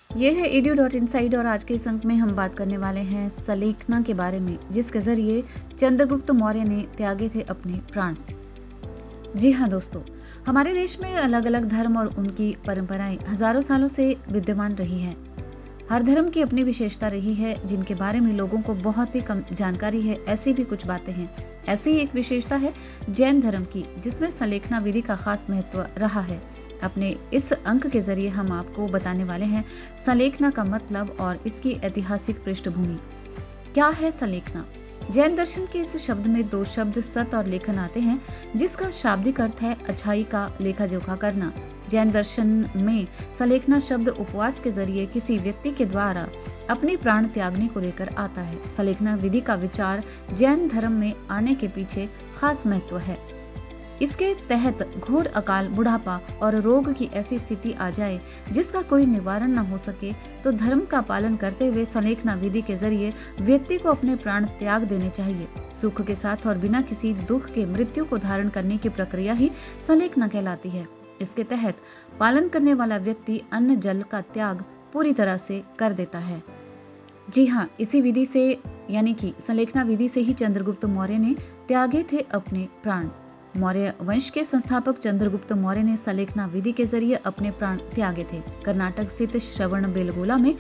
ये है edu.inside और आज के इस अंक में हम बात करने वाले हैं सलेखना के बारे में, जिसके जरिए चंद्रगुप्त मौर्य ने त्यागे थे अपने प्राण। जी हाँ दोस्तों, हमारे देश में अलग अलग धर्म और उनकी परंपराएं हजारों सालों से विद्यमान रही हैं। हर धर्म की अपनी विशेषता रही है, जिनके बारे में लोगों को बहुत ही कम जानकारी है। ऐसी भी कुछ बातें हैं। ऐसी ही एक विशेषता है जैन धर्म की, जिसमें सलेखना विधि का खास महत्व रहा है। अपने इस अंक के जरिए हम आपको बताने वाले हैं सलेखना का मतलब और इसकी ऐतिहासिक पृष्ठभूमि। क्या है सलेखना? जैन दर्शन के इस शब्द में दो शब्द सत और लेखन आते हैं, जिसका शाब्दिक अर्थ है अच्छाई का लेखा जोखा करना। जैन दर्शन में सलेखना शब्द उपवास के जरिए किसी व्यक्ति के द्वारा अपने प्राण त्यागने को लेकर आता है। सलेखना विधि का विचार जैन धर्म में आने के पीछे खास महत्व है। इसके तहत घोर अकाल, बुढ़ापा और रोग की ऐसी स्थिति आ जाए जिसका कोई निवारण न हो सके, तो धर्म का पालन करते हुए सलेखना विधि के जरिए व्यक्ति को अपने प्राण त्याग देने चाहिए। सुख के साथ और बिना किसी दुख के मृत्यु को धारण करने की प्रक्रिया ही सलेखना कहलाती है। इसके तहत पालन करने वाला व्यक्ति अन्न जल का त्याग पूरी तरह से कर देता है। जी हाँ, इसी विधि से यानी कि सलेखना विधि से ही चंद्रगुप्त मौर्य ने त्यागे थे अपने प्राण। मौर्य वंश के संस्थापक चंद्रगुप्त मौर्य ने सलेखना विधि के जरिए अपने प्राण त्यागे थे। कर्नाटक स्थित श्रवण बेलगोला में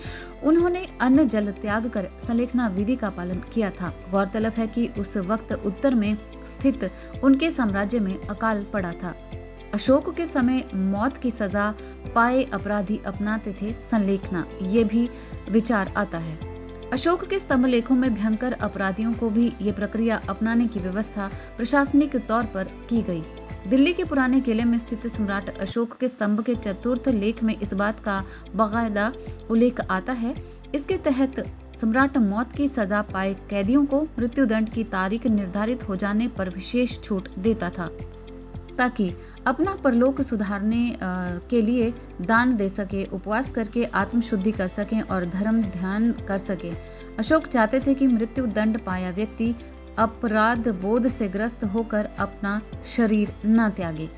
उन्होंने अन्न जल त्याग कर सलेखना विधि का पालन किया था। गौरतलब है कि उस वक्त उत्तर में स्थित उनके साम्राज्य में अकाल पड़ा था। अशोक के समय मौत की सजा पाए अपराधी अपनाते थे सलेखना, ये भी विचार आता है। अशोक के स्तंभ लेखों में भयंकर अपराधियों को भी ये प्रक्रिया अपनाने की व्यवस्था प्रशासनिक तौर पर की गई। दिल्ली के पुराने किले में स्थित सम्राट अशोक के स्तंभ के चतुर्थ लेख में इस बात का बाकायदा उल्लेख आता है। इसके तहत सम्राट मौत की सजा पाए कैदियों को मृत्युदंड की तारीख निर्धारित हो जाने पर विशेष छूट देता था, ताकि अपना परलोक सुधारने के लिए दान दे सके, उपवास करके आत्म शुद्धि कर सकें और धर्म ध्यान कर सके। अशोक चाहते थे कि मृत्यु दंड पाया व्यक्ति अपराध बोध से ग्रस्त होकर अपना शरीर न त्यागे।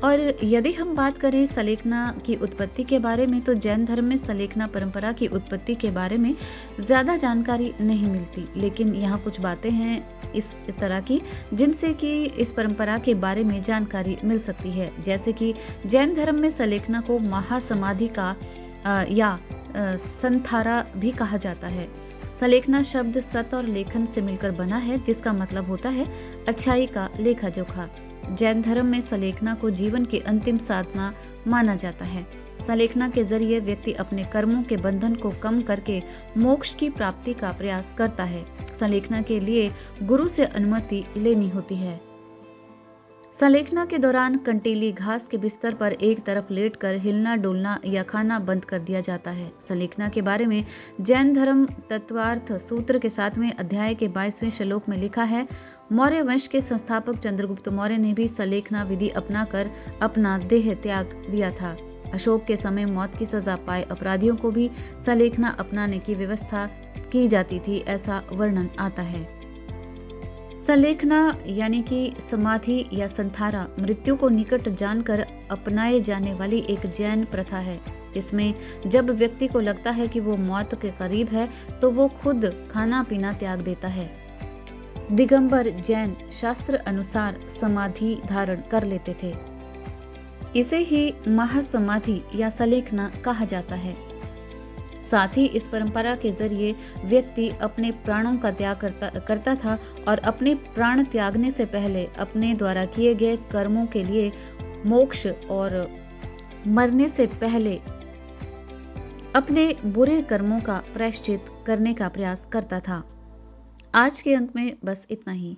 और यदि हम बात करें सलेखना की उत्पत्ति के बारे में, तो जैन धर्म में सलेखना परंपरा की उत्पत्ति के बारे में ज्यादा जानकारी नहीं मिलती, लेकिन यहाँ कुछ बातें हैं इस तरह की जिनसे कि इस परंपरा के बारे में जानकारी मिल सकती है। जैसे कि जैन धर्म में सलेखना को महासमाधि का या संथारा भी कहा जाता है। सलेखना शब्द सत और लेखन से मिलकर बना है, जिसका मतलब होता है अच्छाई का लेखा जोखा। जैन धर्म में सलेखना को जीवन की अंतिम साधना माना जाता है। सलेखना के जरिए व्यक्ति अपने कर्मों के बंधन को कम करके मोक्ष की प्राप्ति का प्रयास करता है। सलेखना के लिए गुरु से अनुमति लेनी होती है। सलेखना के दौरान कंटीली घास के बिस्तर पर एक तरफ लेटकर हिलना डुलना या खाना बंद कर दिया जाता है। सलेखना के बारे में जैन धर्म तत्वार्थ सूत्र के 7वें अध्याय के 22वें श्लोक में लिखा है, मौर्य वंश के संस्थापक चंद्रगुप्त मौर्य ने भी सलेखना विधि अपनाकर अपना देह त्याग दिया था। अशोक के समय मौत की सजा पाए अपराधियों को भी सलेखना अपनाने की व्यवस्था की जाती थी, ऐसा वर्णन आता है। सलेखना यानी कि समाधि या संथारा मृत्यु को निकट जानकर अपनाए जाने वाली एक जैन प्रथा है। इसमें जब व्यक्ति को लगता है कि वो मौत के करीब है, तो वो खुद खाना पीना त्याग देता है। दिगंबर जैन शास्त्र अनुसार समाधि धारण कर लेते थे। इसे ही महासमाधि या सलेखना कहा जाता है। साथ ही इस परंपरा के जरिए व्यक्ति अपने प्राणों का त्याग करता था और अपने प्राण त्यागने से पहले अपने द्वारा किए गए कर्मों के लिए मोक्ष और मरने से पहले अपने बुरे कर्मों का प्रायश्चित करने का प्रयास करता था। आज के अंक में बस इतना ही।